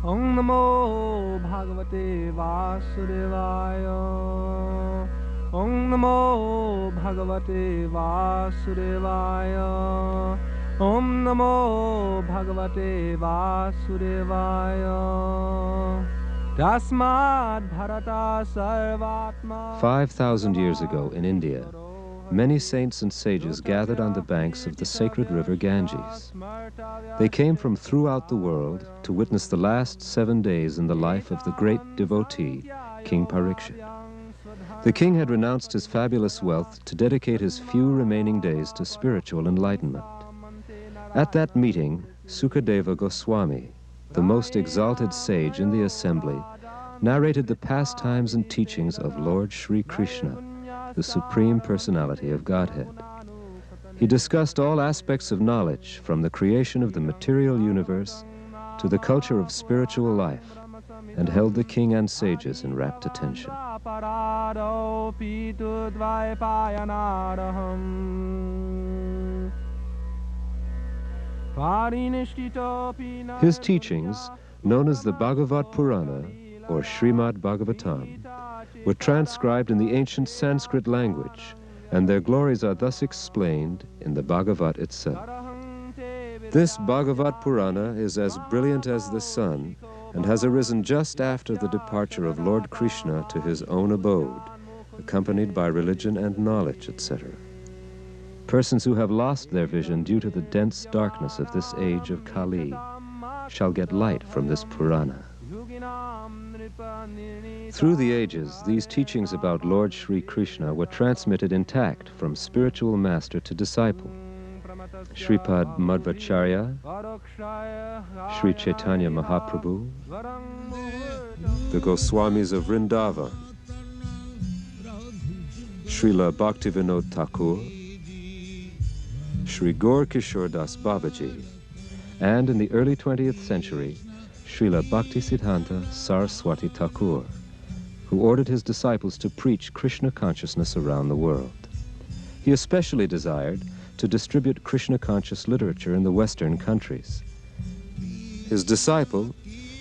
Om Namo Bhagavate Vasudevaya. Om Namo Bhagavate Vasudevaya. Om Namo Bhagavate Vasudevaya. Tasmad Bharata Sarvatma. 5,000 years ago in India, many saints and sages gathered on the banks of the sacred river Ganges. They came from throughout the world to witness the last 7 days in the life of the great devotee, King Parikshit. The king had renounced his fabulous wealth to dedicate his few remaining days to spiritual enlightenment. At that meeting, Sukadeva Goswami, the most exalted sage in the assembly, narrated the pastimes and teachings of Lord Sri Krishna, the Supreme Personality of Godhead. He discussed all aspects of knowledge, from the creation of the material universe to the culture of spiritual life, and held the king and sages in rapt attention. His teachings, known as the Bhagavad Purana, or Srimad Bhagavatam, were transcribed in the ancient Sanskrit language, and their glories are thus explained in the Bhagavat itself. This Bhagavad Purana is as brilliant as the sun and has arisen just after the departure of Lord Krishna to his own abode, accompanied by religion and knowledge, etc. Persons who have lost their vision due to the dense darkness of this age of Kali shall get light from this Purana. Through the ages, these teachings about Lord Sri Krishna were transmitted intact from spiritual master to disciple. Shripad Madhvacharya, Sri Caitanya Mahaprabhu, the Goswamis of Vrindavan, Srila Bhaktivinoda Thakur, Sri Gaur Kishore Das Babaji, and in the early 20th century, Srila Bhaktisiddhanta Saraswati Thakur, who ordered his disciples to preach Krishna consciousness around the world. He especially desired to distribute Krishna-conscious literature in the Western countries. His disciple,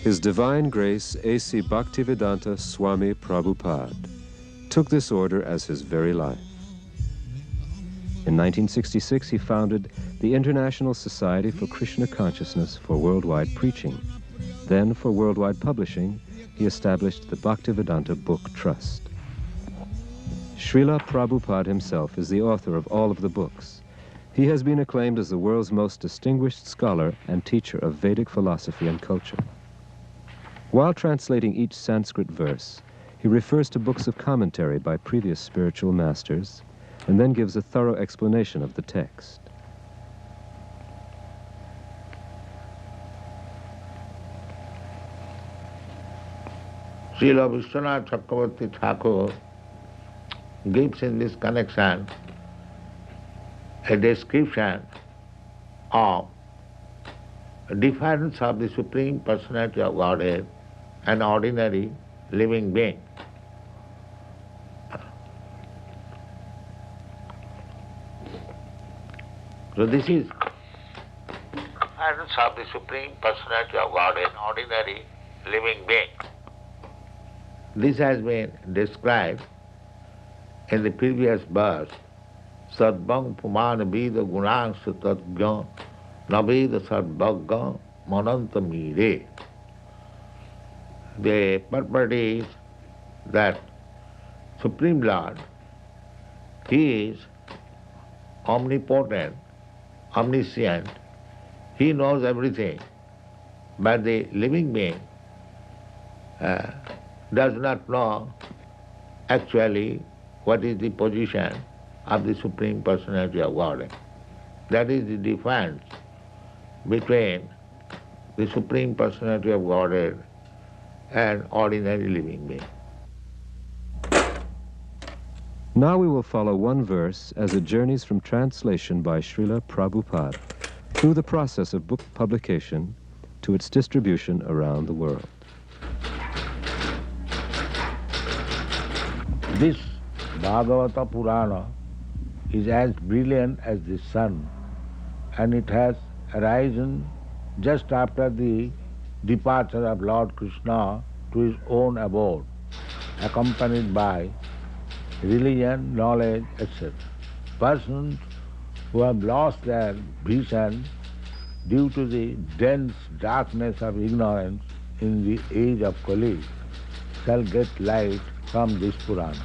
His Divine Grace A.C. Bhaktivedanta Swami Prabhupada, took this order as his very life. In 1966, he founded the International Society for Krishna Consciousness for Worldwide Preaching. Then, for worldwide publishing, he established the Bhaktivedanta Book Trust. Srila Prabhupada himself is the author of all of the books. He has been acclaimed as the world's most distinguished scholar and teacher of Vedic philosophy and culture. While translating each Sanskrit verse, he refers to books of commentary by previous spiritual masters, and then gives a thorough explanation of the text. Srila Vishwanath Chakravarti Thakur gives in this connection a description of a difference of the Supreme Personality of Godhead and ordinary living being. So this is difference of the Supreme Personality of Godhead and ordinary living being. This has been described in the previous verse, Sadbang Pumana Vida Gunang Sutadgyan Naveda Sadbhagya Manantamire. The purport is that Supreme Lord, He is omnipotent, omniscient, He knows everything, but the living being does not know actually what is the position of the Supreme Personality of Godhead. That is the difference between the Supreme Personality of Godhead and ordinary living being. Now we will follow one verse as it journeys from translation by Srila Prabhupada through the process of book publication to its distribution around the world. This Bhagavata Purana is as brilliant as the sun, and it has arisen just after the departure of Lord Krishna to his own abode, accompanied by religion, knowledge, etc. Persons who have lost their vision due to the dense darkness of ignorance in the age of Kali shall get light from this Purana.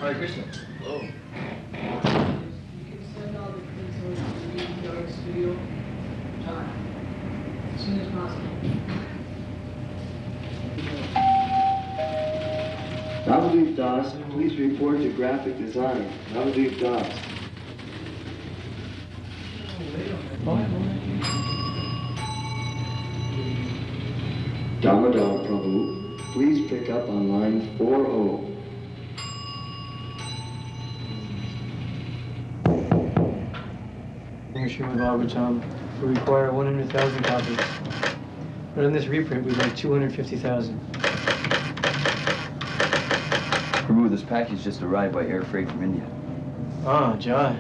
Hare Krishna. Oh. You can send all the things over to the art studio, John, as soon as possible. Navadvip Das, please report to graphic design. Navadvip Das. Damodar Prabhu, please pick up on line 40. Srimad Bhagavatam, we require 100,000 copies. But on this reprint, we'd like 250,000. Prabhu, this package just arrived by air freight from India. Ah, Jai.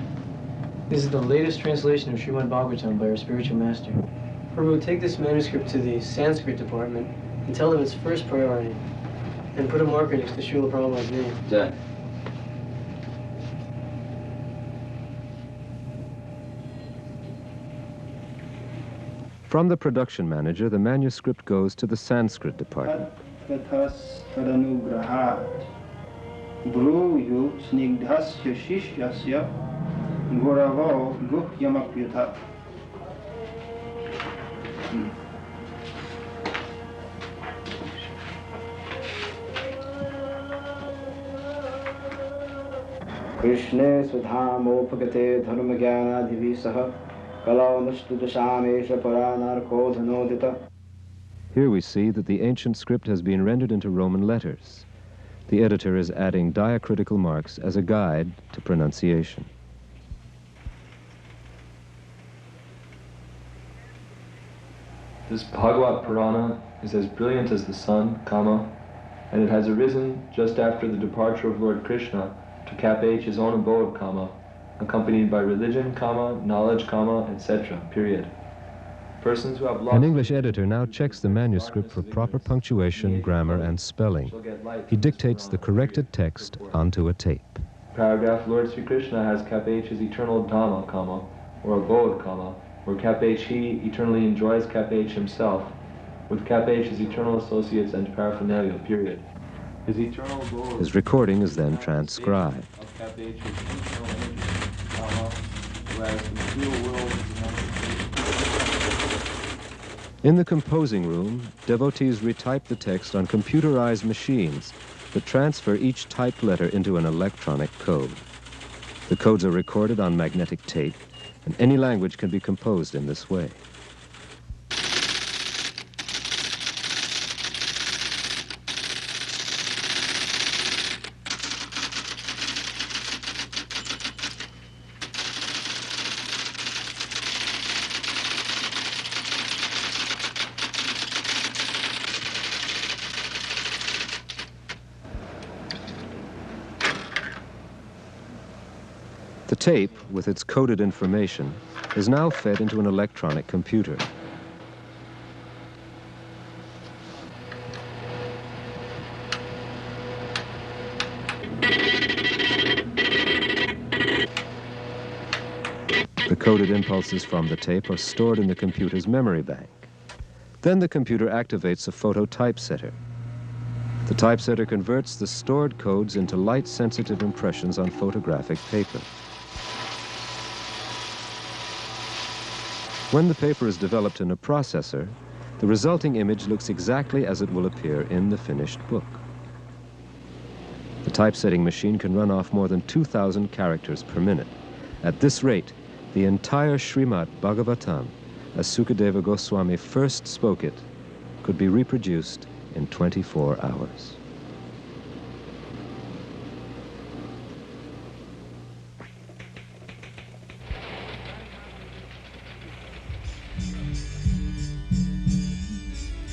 This is the latest translation of Srimad Bhagavatam by our spiritual master. Prabhu, take this manuscript to the Sanskrit department and tell them it's first priority. And put a marker next to Srila Prabhupada's name. Jai. From the production manager, the manuscript goes to the Sanskrit department. Krishne Swadhamopagate Dharmagyana Here we see that the ancient script has been rendered into Roman letters. The editor is adding diacritical marks as a guide to pronunciation. This Bhagavad Purana is as brilliant as the sun, and it has arisen just after the departure of Lord Krishna to cap H his own abode, accompanied by religion, knowledge, etc., period. Persons who have lost... An English editor now checks the manuscript for proper punctuation, grammar, and spelling. He dictates the corrected text onto a tape. Paragraph, Lord Sri Krishna has cap H his eternal Dhamma, or abode, where cap H he eternally enjoys cap H himself, with cap H his eternal associates and paraphernalia, period. His eternal abode... His recording is then transcribed. In the composing room, devotees retype the text on computerized machines that transfer each typed letter into an electronic code. The codes are recorded on magnetic tape, and any language can be composed in this way. The tape, with its coded information, is now fed into an electronic computer. The coded impulses from the tape are stored in the computer's memory bank. Then the computer activates a photo typesetter. The typesetter converts the stored codes into light-sensitive impressions on photographic paper. When the paper is developed in a processor, the resulting image looks exactly as it will appear in the finished book. The typesetting machine can run off more than 2,000 characters per minute. At this rate, the entire Srimad Bhagavatam, as Sukadeva Goswami first spoke it, could be reproduced in 24 hours.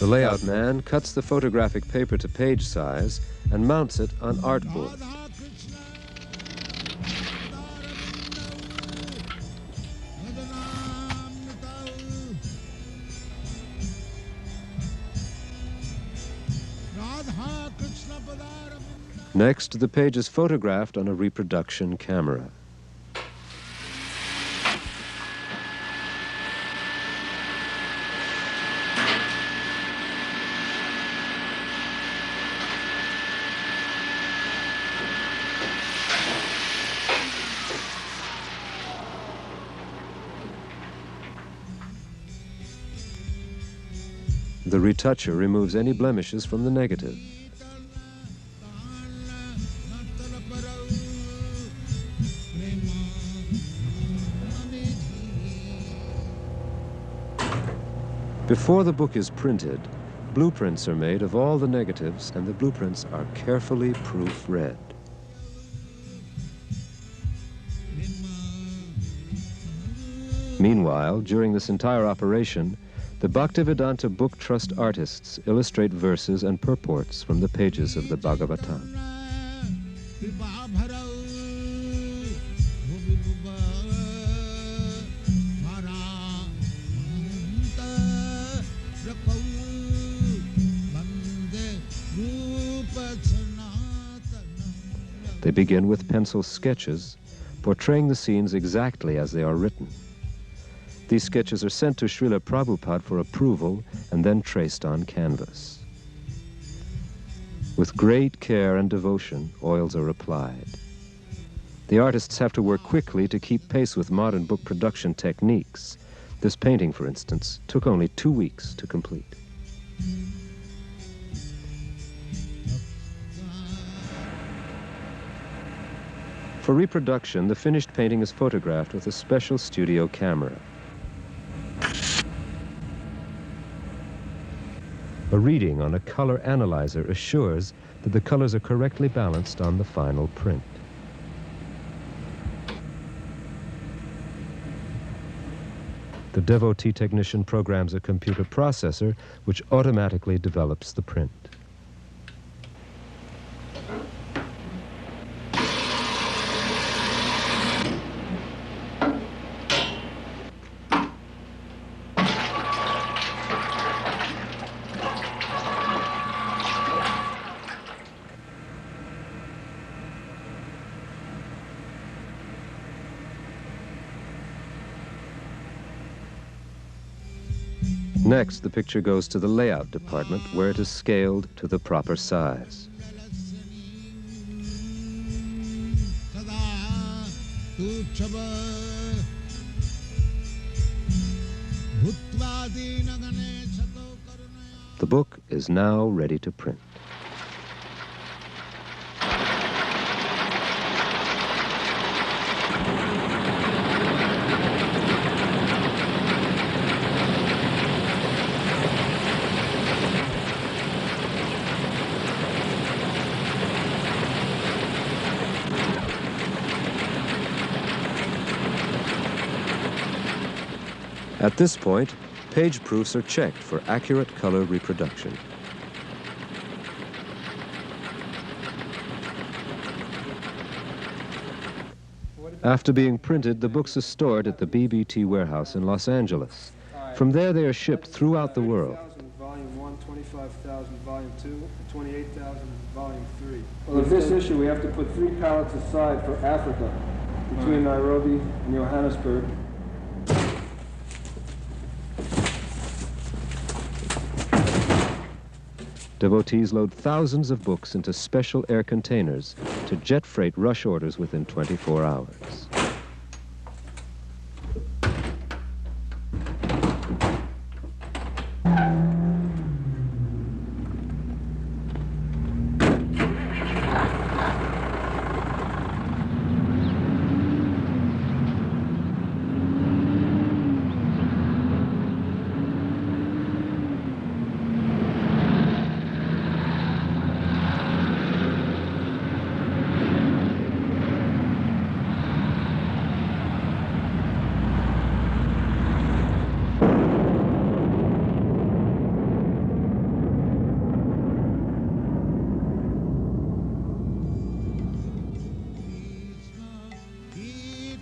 The layout man cuts the photographic paper to page size and mounts it on artboard. Next, the page is photographed on a reproduction camera. The retoucher removes any blemishes from the negative. Before the book is printed, blueprints are made of all the negatives, and the blueprints are carefully proofread. Meanwhile, during this entire operation, the Bhaktivedanta Book Trust artists illustrate verses and purports from the pages of the Bhagavatam. They begin with pencil sketches, portraying the scenes exactly as they are written. These sketches are sent to Srila Prabhupada for approval and then traced on canvas. With great care and devotion, oils are applied. The artists have to work quickly to keep pace with modern book production techniques. This painting, for instance, took only 2 weeks to complete. For reproduction, the finished painting is photographed with a special studio camera. A reading on a color analyzer assures that the colors are correctly balanced on the final print. The devotee technician programs a computer processor which automatically develops the print. Next, the picture goes to the layout department, where it is scaled to the proper size. The book is now ready to print. At this point, page proofs are checked for accurate color reproduction. After being printed, the books are stored at the BBT warehouse in Los Angeles. From there, they are shipped throughout the world. Volume 1, 25,000, Volume 2, 28,000, Volume 3. Well, with this issue, we have to put 3 pallets aside for Africa, between Nairobi and Johannesburg. Devotees load thousands of books into special air containers to jet freight rush orders within 24 hours.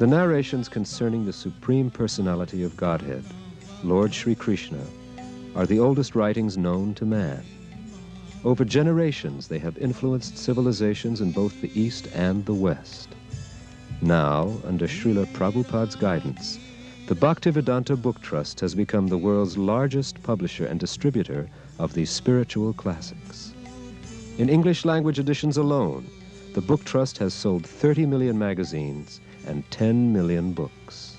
The narrations concerning the Supreme Personality of Godhead, Lord Sri Krishna, are the oldest writings known to man. Over generations, they have influenced civilizations in both the East and the West. Now, under Srila Prabhupada's guidance, the Bhaktivedanta Book Trust has become the world's largest publisher and distributor of these spiritual classics. In English language editions alone, the Book Trust has sold 30 million magazines and 10 million books.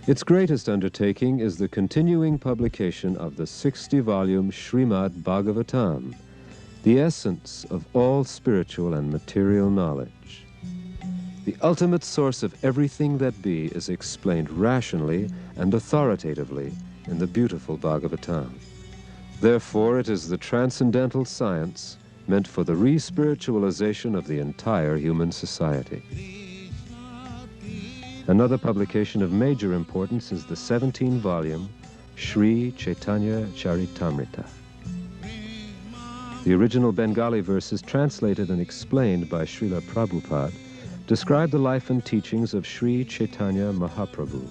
Its greatest undertaking is the continuing publication of the 60-volume Srimad Bhagavatam, the essence of all spiritual and material knowledge. The ultimate source of everything that be is explained rationally and authoritatively in the beautiful Bhagavatam. Therefore, it is the transcendental science meant for the re-spiritualization of the entire human society. Another publication of major importance is the 17-volume Sri Caitanya Charitamrita. The original Bengali verses, translated and explained by Srila Prabhupada, describe the life and teachings of Sri Caitanya Mahaprabhu.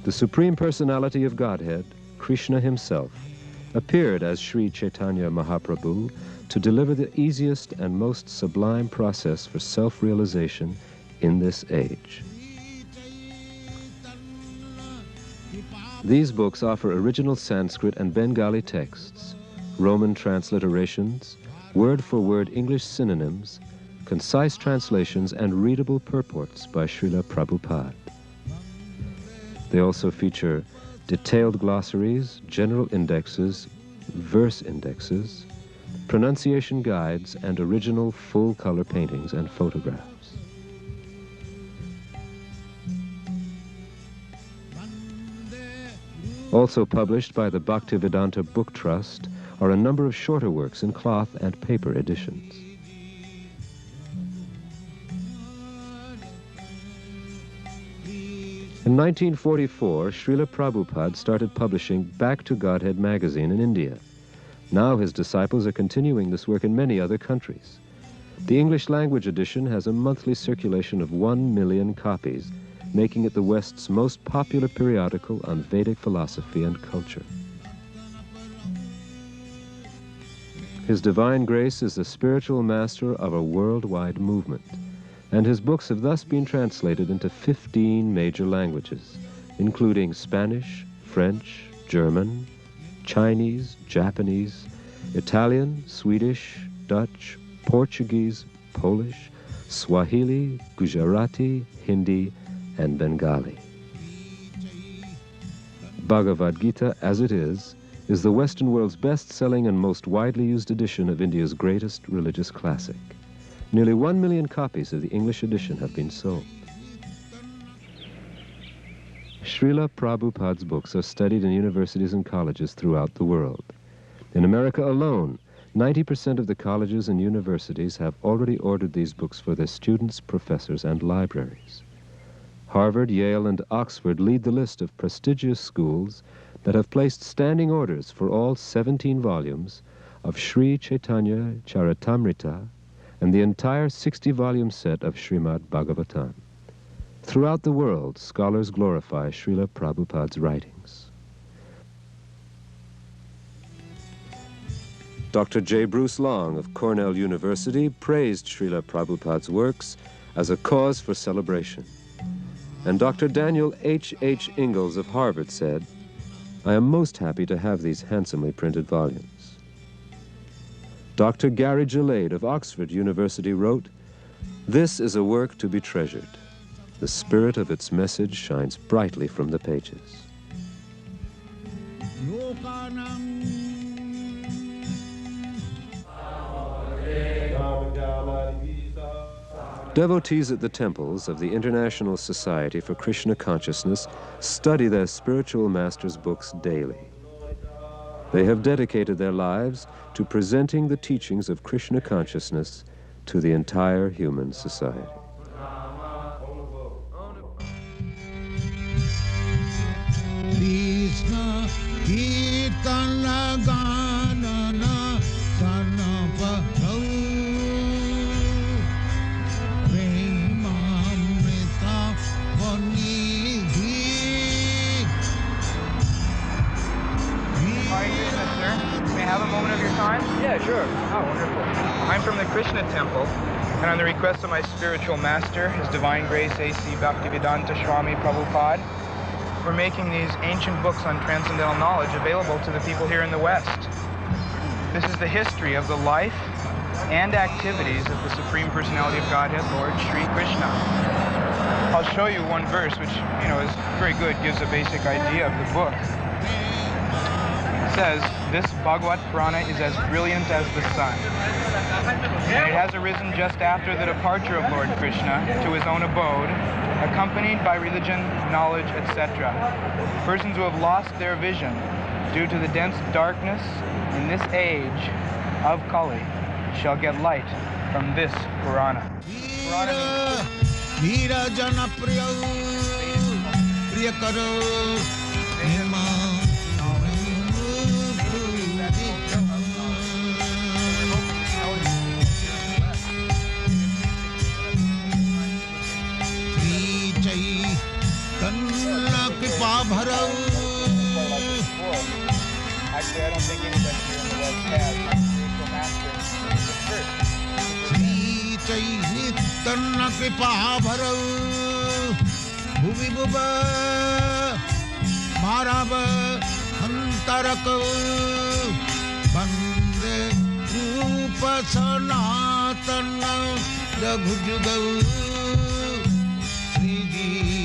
The Supreme Personality of Godhead, Krishna himself, appeared as Sri Caitanya Mahaprabhu to deliver the easiest and most sublime process for self-realization in this age. These books offer original Sanskrit and Bengali texts, Roman transliterations, word-for-word English synonyms, concise translations, and readable purports by Srila Prabhupada. They also feature detailed glossaries, general indexes, verse indexes, pronunciation guides, and original full-color paintings and photographs. Also published by the Bhaktivedanta Book Trust are a number of shorter works in cloth and paper editions. In 1944, Srila Prabhupada started publishing Back to Godhead magazine in India. Now his disciples are continuing this work in many other countries. The English language edition has a monthly circulation of 1 million copies, making it the West's most popular periodical on Vedic philosophy and culture. His Divine Grace is the spiritual master of a worldwide movement, and his books have thus been translated into 15 major languages, including Spanish, French, German, Chinese, Japanese, Italian, Swedish, Dutch, Portuguese, Polish, Swahili, Gujarati, Hindi, and Bengali. Bhagavad-Gītā, as it is the Western world's best-selling and most widely used edition of India's greatest religious classic. Nearly 1 million copies of the English edition have been sold. Srila Prabhupada's books are studied in universities and colleges throughout the world. In America alone, 90% of the colleges and universities have already ordered these books for their students, professors, and libraries. Harvard, Yale, and Oxford lead the list of prestigious schools that have placed standing orders for all 17 volumes of Sri Caitanya Charitamrita and the entire 60-volume set of Srimad Bhagavatam. Throughout the world, scholars glorify Srila Prabhupada's writings. Dr. J. Bruce Long of Cornell University praised Srila Prabhupada's works as a cause for celebration. And Dr. Daniel H. Ingalls of Harvard said, "I am most happy to have these handsomely printed volumes." Dr. Gary Gillade of Oxford University wrote, "This is a work to be treasured. The spirit of its message shines brightly from the pages." Devotees at the temples of the International Society for Krishna Consciousness study their spiritual master's books daily. They have dedicated their lives to presenting the teachings of Krishna consciousness to the entire human society. time? Yeah, sure. Oh, wonderful. I'm from the Krishna Temple, and on the request of my spiritual master, His Divine Grace A.C. Bhaktivedanta Swami Prabhupada, we're making these ancient books on transcendental knowledge available to the people here in the West. This is the history of the life and activities of the Supreme Personality of Godhead, Lord Sri Krishna. I'll show you one verse which, is very good, gives a basic idea of the book. It says, this Bhagavad Purana is as brilliant as the sun. And it has arisen just after the departure of Lord Krishna to his own abode, accompanied by religion, knowledge, etc. Persons who have lost their vision due to the dense darkness in this age of Kali shall get light from this Purana. Purana Actually, I don't think anybody here in the West has a spiritual master. Sri Chaitanya Kripa Bharau Bhuvi Bhuva Marava Antarakau Bande Rupa Sanatana Jaghujugau Sri